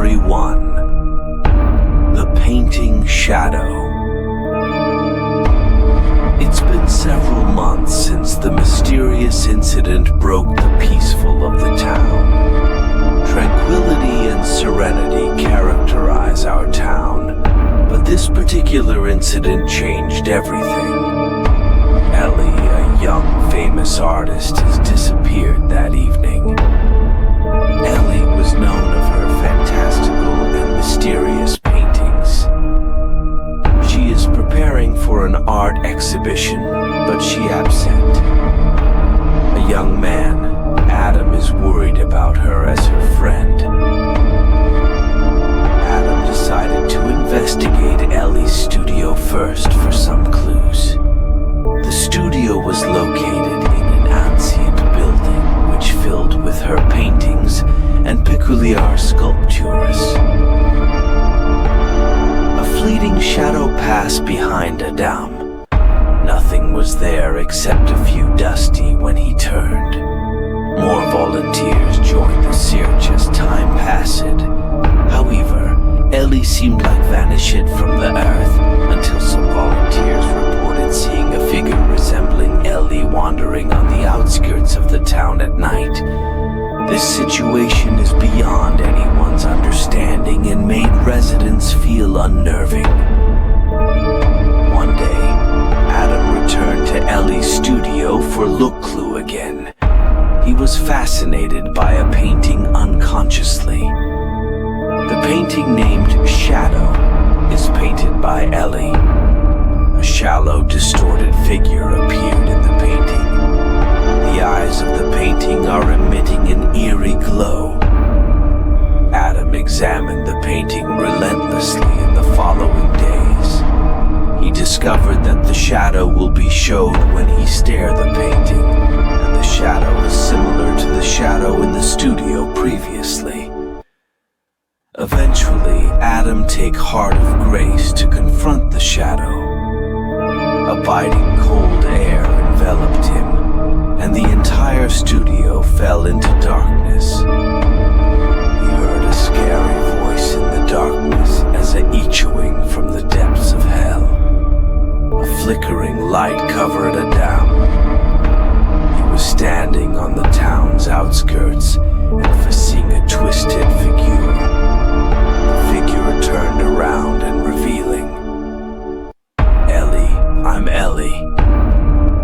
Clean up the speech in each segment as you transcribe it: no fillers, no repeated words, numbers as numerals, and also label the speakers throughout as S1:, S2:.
S1: Story 1. The Painting Shadow. It's been several months since the mysterious incident broke the peaceful of the town. Tranquility and serenity characterize our town, but this particular incident changed everything. Ellie, a young famous artist, has disappeared that evening. Ellie was known of her fantastical and mysterious paintings. She is preparing for an art exhibition, but she absent. A young man, Adam, is worried about her as her friend. Adam decided to investigate Ellie's studio first for some clues. The studio was located in an ancient building which filled with her paintings and peculiar sculptures. A fleeting shadow passed behind Adam. Nothing was there except a few dusty when he turned. More volunteers joined the search as time passed. However, Ellie seemed like vanished from the earth until some volunteers reported seeing a figure resembling Ellie wandering on the outskirts of the town at night. This situation is beyond anyone's understanding and made residents feel unnerving. One day, Adam returned to Ellie's studio for look clue again. He was fascinated by a painting unconsciously. The painting named Shadow is painted by Ellie. A shallow, distorted figure appeared in the painting. The eyes of the painting are emitting an eerie glow. Adam examined the painting relentlessly in the following days. He discovered that the shadow will be showed when he stared the painting, and the shadow is similar to the shadow in the studio previously. Eventually, Adam took heart of grace to confront the shadow. A biting cold air enveloped him, and the entire studio fell into darkness. He heard a scary voice in the darkness as a echoing from the depths of hell. A flickering light covered Adam. He was standing on the town's outskirts and facing a twisted figure. The figure turned around and revealing, "Ellie, I'm Ellie."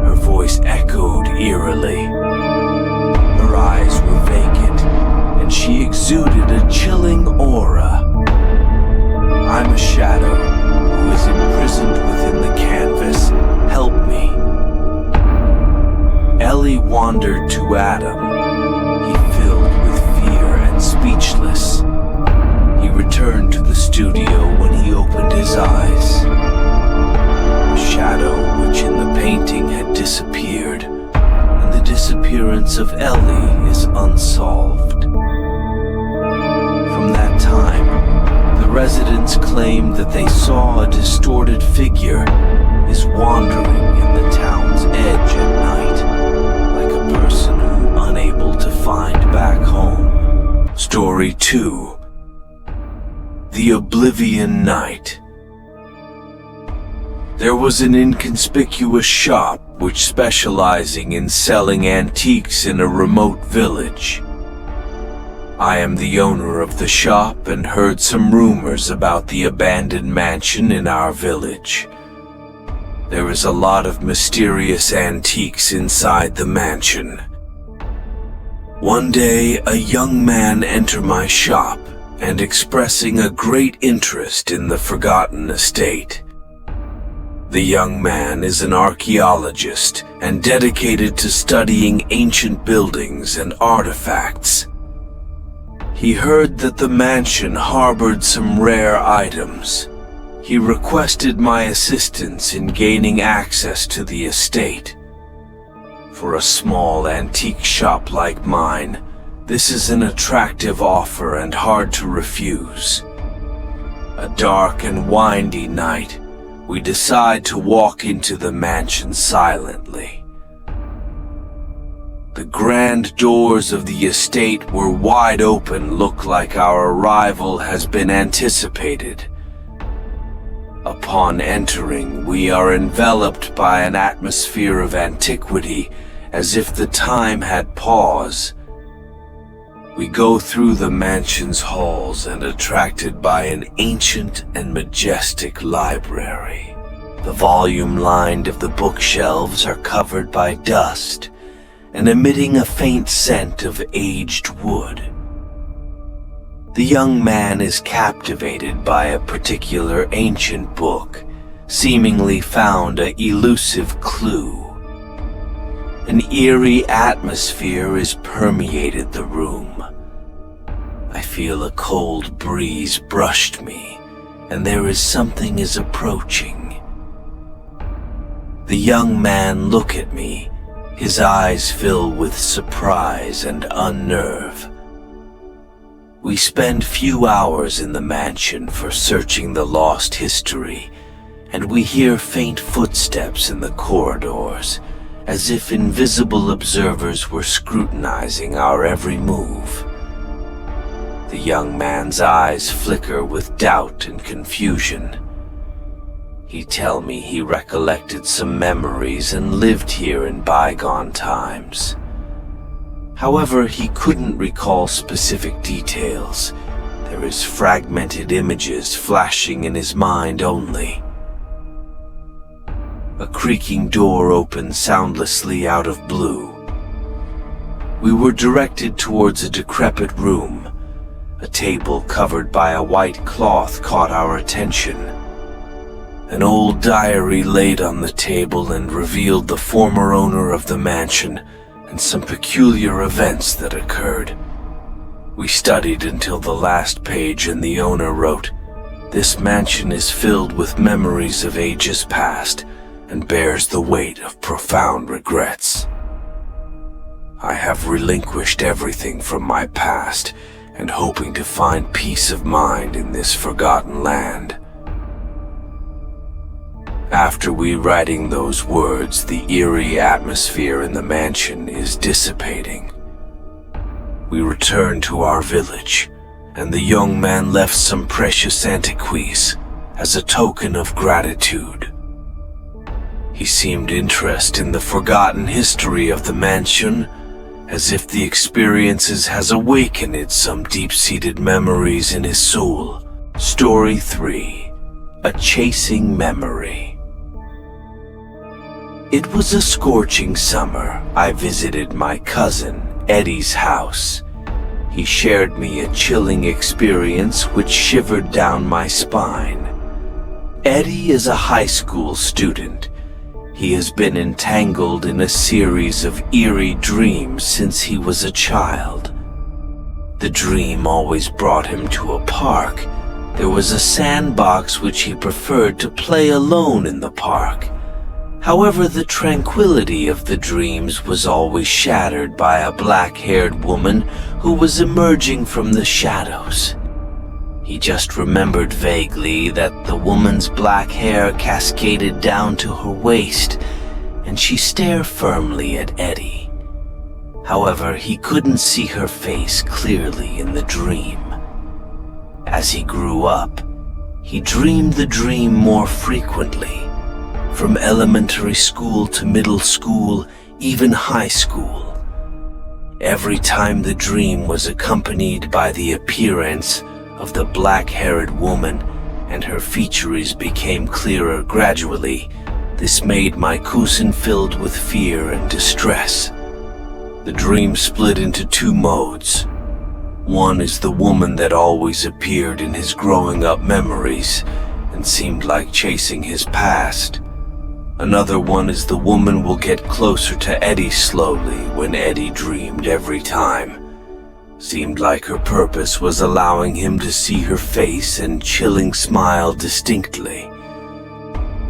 S1: Her voice echoed eerily. Her eyes were vacant, and she exuded a chilling aura. "I'm a shadow who is imprisoned within the canvas. Help me." Ellie wandered to Adam. He filled with fear and speechless. He returned to the studio when he opened his eyes. The shadow which in the painting had disappeared, and the disappearance of Ellie is unsolved. From that time, the residents claimed that they saw a distorted figure is wandering in the town's edge at night, like a person who unable to find back home. Story 2. The Oblivion Night. There was an inconspicuous shop which specializing in selling antiques in a remote village. I am the owner of the shop and heard some rumors about the abandoned mansion in our village. There is a lot of mysterious antiques inside the mansion. One day, a young man entered my shop and expressing a great interest in the forgotten estate. The young man is an archaeologist and dedicated to studying ancient buildings and artifacts. He heard that the mansion harbored some rare items. He requested my assistance in gaining access to the estate. For a small antique shop like mine, this is an attractive offer and hard to refuse. A dark and windy night, we decide to walk into the mansion silently. The The grand doors of the estate were wide open, look like our arrival has been anticipated. Upon entering, we are enveloped by an atmosphere of antiquity, as if the time had paused. We go through the mansion's halls and attracted by an ancient and majestic library. The volume-lined of the bookshelves are covered by dust and emitting a faint scent of aged wood. The young man is captivated by a particular ancient book, seemingly found an elusive clue. An eerie atmosphere is permeated the room. I feel a cold breeze brushed me, and there is something is approaching. The young man look at me, his eyes fill with surprise and unnerve. We spend few hours in the mansion for searching the lost history, and we hear faint footsteps in the corridors, as if invisible observers were scrutinizing our every move. The young man's eyes flicker with doubt and confusion. He tell me he recollected some memories and lived here in bygone times. However, he couldn't recall specific details. There is fragmented images flashing in his mind only. A creaking door opened soundlessly out of blue. We were directed towards a decrepit room. A table covered by a white cloth caught our attention. An old diary laid on the table and revealed the former owner of the mansion and some peculiar events that occurred. We studied until the last page, and the owner wrote, "This mansion is filled with memories of ages past and bears the weight of profound regrets. I have relinquished everything from my past and hoping to find peace of mind in this forgotten land." After we writing those words, the eerie atmosphere in the mansion is dissipating. We return to our village, and the young man left some precious antiquities as a token of gratitude. He seemed interested in the forgotten history of the mansion, as if the experiences has awakened some deep-seated memories in his soul. Story 3. A Chasing Memory. It was a scorching summer. I visited my cousin, Eddie's house. He shared me a chilling experience which shivered down my spine. Eddie is a high school student. He has been entangled in a series of eerie dreams since he was a child. The dream always brought him to a park. There was a sandbox which he preferred to play alone in the park. However, the tranquility of the dreams was always shattered by a black-haired woman who was emerging from the shadows. He just remembered vaguely that the woman's black hair cascaded down to her waist, and she stared firmly at Eddie. However, he couldn't see her face clearly in the dream. As he grew up, he dreamed the dream more frequently. From elementary school to middle school, even high school. Every time the dream was accompanied by the appearance of the black-haired woman, and her features became clearer gradually. This made my cousin filled with fear and distress. The dream split into two modes. One is the woman that always appeared in his growing up memories and seemed like chasing his past. Another one is the woman will get closer to Eddie slowly when Eddie dreamed every time. Seemed like her purpose was allowing him to see her face and chilling smile distinctly.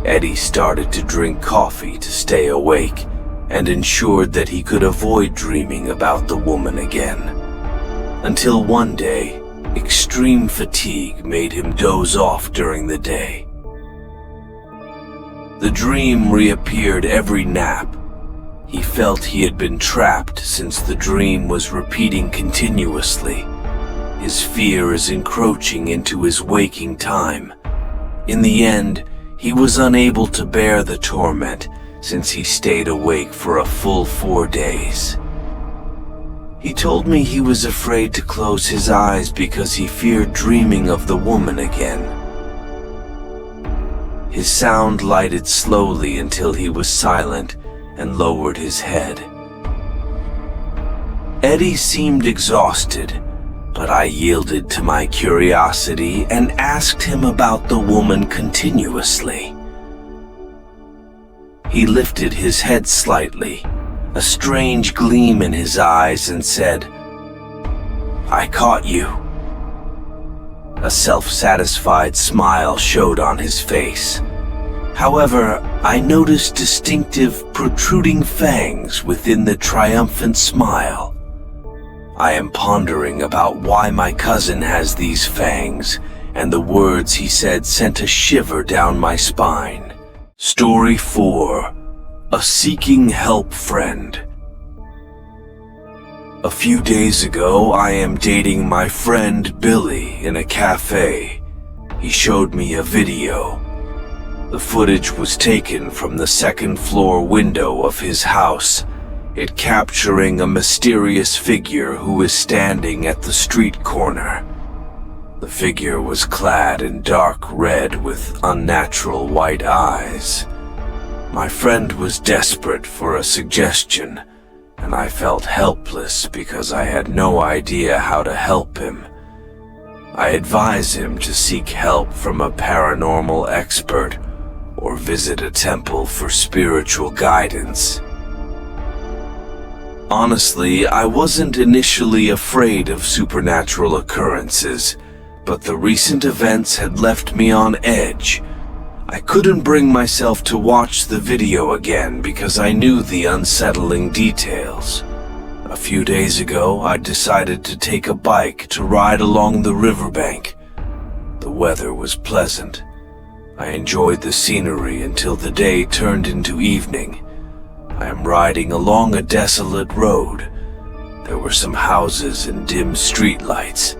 S1: Eddie started to drink coffee to stay awake and ensured that he could avoid dreaming about the woman again. Until one day, extreme fatigue made him doze off during the day. The dream reappeared every nap. He felt he had been trapped since the dream was repeating continuously. His fear is encroaching into his waking time. In the end, he was unable to bear the torment since he stayed awake for a full 4 days. He told me he was afraid to close his eyes because he feared dreaming of the woman again. His sound lighted slowly until he was silent and lowered his head. Eddie seemed exhausted, but I yielded to my curiosity and asked him about the woman continuously. He lifted his head slightly, a strange gleam in his eyes, and said, "I caught you." A self-satisfied smile showed on his face. However, I noticed distinctive protruding fangs within the triumphant smile. I am pondering about why my cousin has these fangs, and the words he said sent a shiver down my spine. Story 4. A Seeking Help Friend. A few days ago, I am dating my friend Billy in a cafe. He showed me a video. The footage was taken from the second-floor window of his house, it capturing a mysterious figure who is standing at the street corner. The figure was clad in dark red with unnatural white eyes. My friend was desperate for a suggestion, and I felt helpless because I had no idea how to help him. I advise him to seek help from a paranormal expert or visit a temple for spiritual guidance. Honestly, I wasn't initially afraid of supernatural occurrences, but the recent events had left me on edge. I couldn't bring myself to watch the video again because I knew the unsettling details. A few days ago, I decided to take a bike to ride along the riverbank. The weather was pleasant. I enjoyed the scenery until the day turned into evening. I am riding along a desolate road. There were some houses and dim streetlights.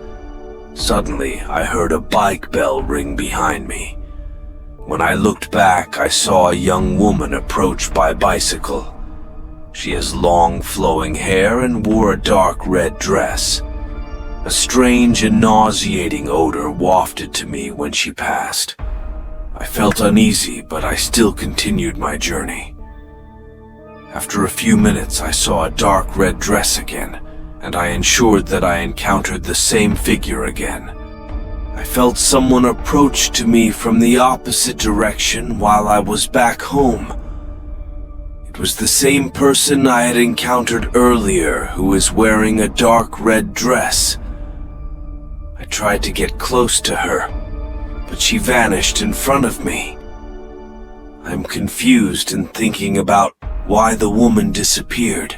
S1: Suddenly, I heard a bike bell ring behind me. When I looked back, I saw a young woman approach by bicycle. She has long flowing hair and wore a dark red dress. A strange and nauseating odor wafted to me when she passed. I felt uneasy, but I still continued my journey. After a few minutes, I saw a dark red dress again, and I ensured that I encountered the same figure again. I felt someone approach to me from the opposite direction while I was back home. It was the same person I had encountered earlier who was wearing a dark red dress. I tried to get close to her, but she vanished in front of me. I'm confused and thinking about why the woman disappeared.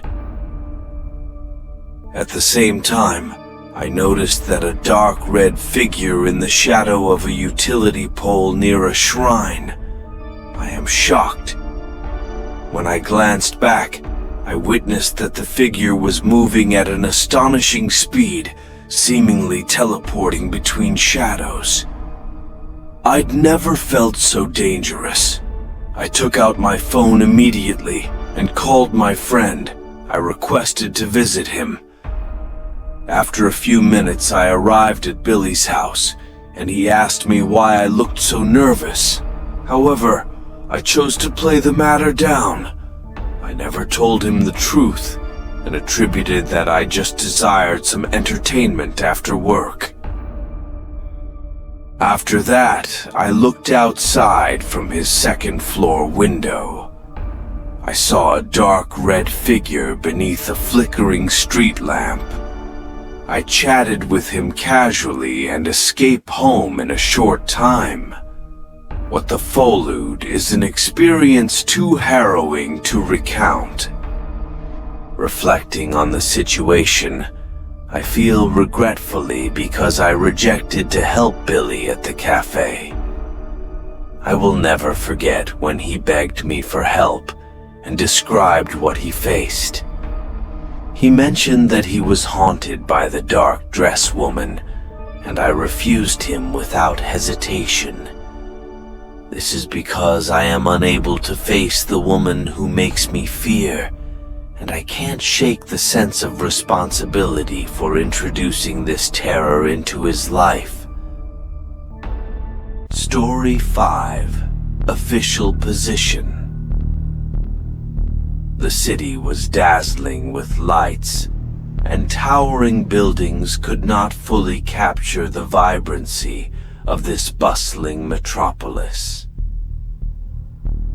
S1: At the same time, I noticed that a dark red figure in the shadow of a utility pole near a shrine. I am shocked. When I glanced back, I witnessed that the figure was moving at an astonishing speed, seemingly teleporting between shadows. I'd never felt so dangerous. I took out my phone immediately and called my friend. I requested to visit him. After a few minutes, I arrived at Billy's house, and he asked me why I looked so nervous. However, I chose to play the matter down. I never told him the truth, and attributed that I just desired some entertainment after work. After that, I looked outside from his second-floor window. I saw a dark red figure beneath a flickering street lamp. I chatted with him casually and escaped home in a short time. What the followed is an experience too harrowing to recount. Reflecting on the situation, I feel regretfully because I rejected to help Billy at the cafe. I will never forget when he begged me for help and described what he faced. He mentioned that he was haunted by the dark dress woman, and I refused him without hesitation. This is because I am unable to face the woman who makes me fear, and I can't shake the sense of responsibility for introducing this terror into his life. Story 5: Official Position. The city was dazzling with lights, and towering buildings could not fully capture the vibrancy of this bustling metropolis.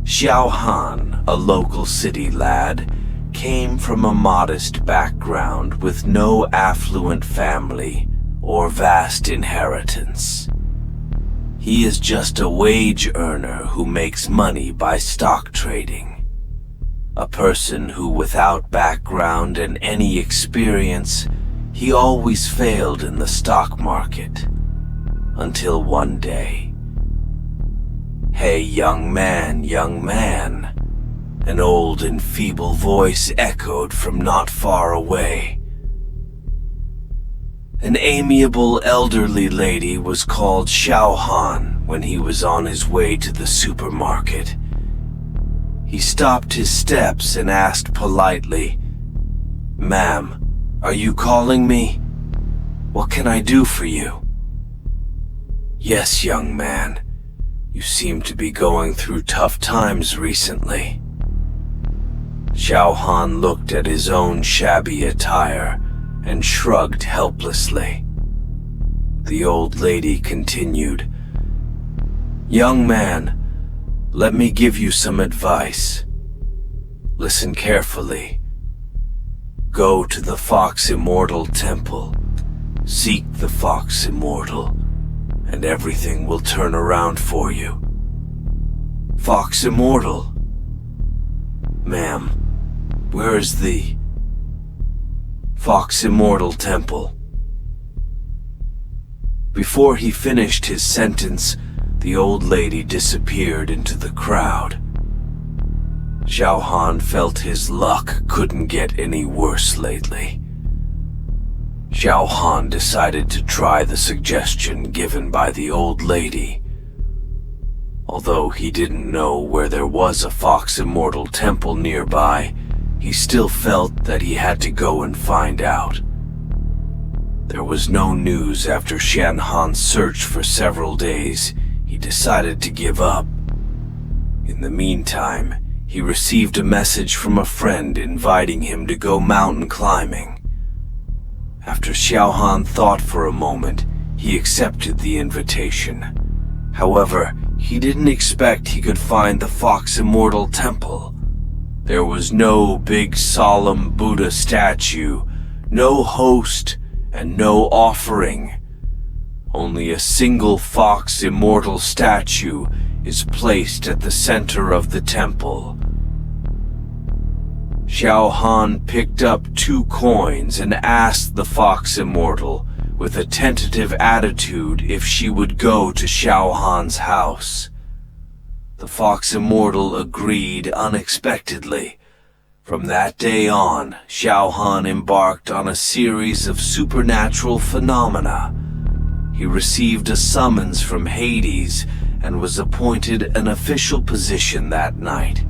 S1: Xiao Han, a local city lad, came from a modest background with no affluent family or vast inheritance. He is just a wage earner who makes money by stock trading. A person who, without background and any experience, he always failed in the stock market. Until one day. "Hey, young man, young man," an old and feeble voice echoed from not far away. An amiable elderly lady was called Xiao Han when he was on his way to the supermarket. He stopped his steps and asked politely, "Ma'am, are you calling me? What can I do for you?" "Yes, young man. You seem to be going through tough times recently." Xiao Han looked at his own shabby attire and shrugged helplessly. The old lady continued, "Young man, let me give you some advice. Listen carefully. Go to the Fox Immortal Temple. Seek the Fox Immortal, and everything will turn around for you." "Fox Immortal? Ma'am, where is the Fox Immortal Temple?" Before he finished his sentence, the old lady disappeared into the crowd. Xiao Han felt his luck couldn't get any worse lately. Xiao Han decided to try the suggestion given by the old lady. Although he didn't know where there was a Fox Immortal Temple nearby, he still felt that he had to go and find out. There was no news after Xian Han searched for several days. He decided to give up. In the meantime, he received a message from a friend inviting him to go mountain climbing. After Xiao Han thought for a moment, he accepted the invitation. However, he didn't expect he could find the Fox Immortal Temple. There was no big solemn Buddha statue, no host, and no offering. Only a single Fox Immortal statue is placed at the center of the temple. Xiao Han picked up 2 coins and asked the Fox Immortal, with a tentative attitude, if she would go to Xiao Han's house. The Fox Immortal agreed unexpectedly. From that day on, Xiao Han embarked on a series of supernatural phenomena. He received a summons from Hades and was appointed an official position that night.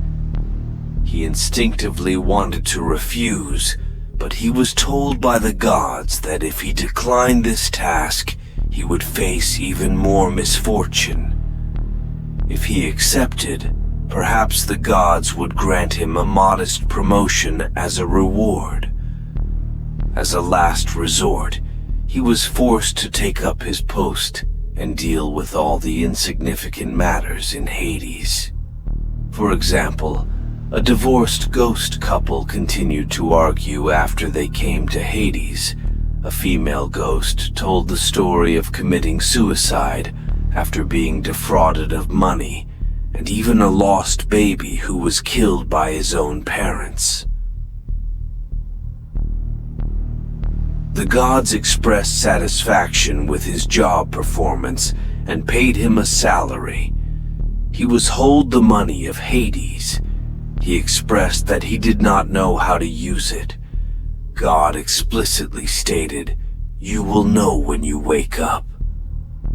S1: He instinctively wanted to refuse, but he was told by the gods that if he declined this task, he would face even more misfortune. If he accepted, perhaps the gods would grant him a modest promotion as a reward. As a last resort, he was forced to take up his post and deal with all the insignificant matters in Hades. For example, a divorced ghost couple continued to argue after they came to Hades. A female ghost told the story of committing suicide after being defrauded of money, and even a lost baby who was killed by his own parents. The gods expressed satisfaction with his job performance and paid him a salary. He was owed the money of Hades, He expressed that he did not know how to use it. God explicitly stated, "You will know when you wake up."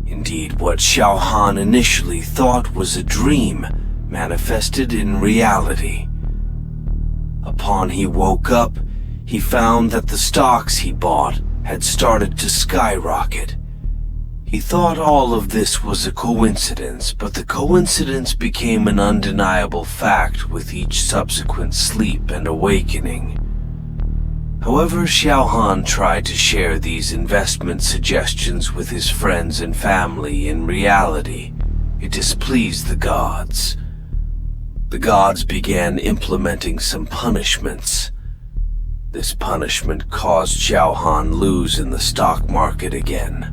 S1: Indeed, what Xiao Han initially thought was a dream manifested in reality. Upon he woke up, he found that the stocks he bought had started to skyrocket. He thought all of this was a coincidence, but the coincidence became an undeniable fact with each subsequent sleep and awakening. However, Xiao Han tried to share these investment suggestions with his friends and family. In reality, it displeased the gods. The gods began implementing some punishments. This punishment caused Xiao Han lose in the stock market again.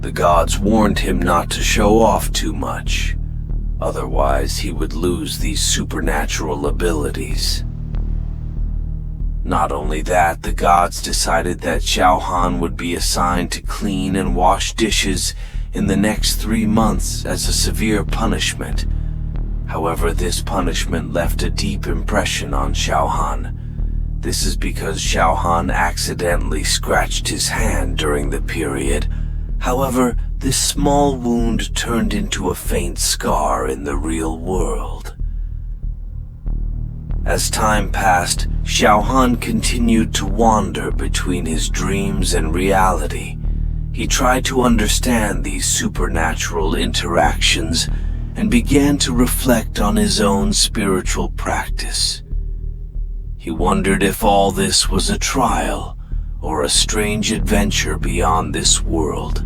S1: The gods warned him not to show off too much, otherwise he would lose these supernatural abilities. Not only that, the gods decided that Xiao Han would be assigned to clean and wash dishes in the next 3 months as a severe punishment. However, this punishment left a deep impression on Xiao Han. This is because Xiao Han accidentally scratched his hand during the period. However, this small wound turned into a faint scar in the real world. As time passed, Xiao Han continued to wander between his dreams and reality. He tried to understand these supernatural interactions and began to reflect on his own spiritual practice. He wondered if all this was a trial or a strange adventure beyond this world.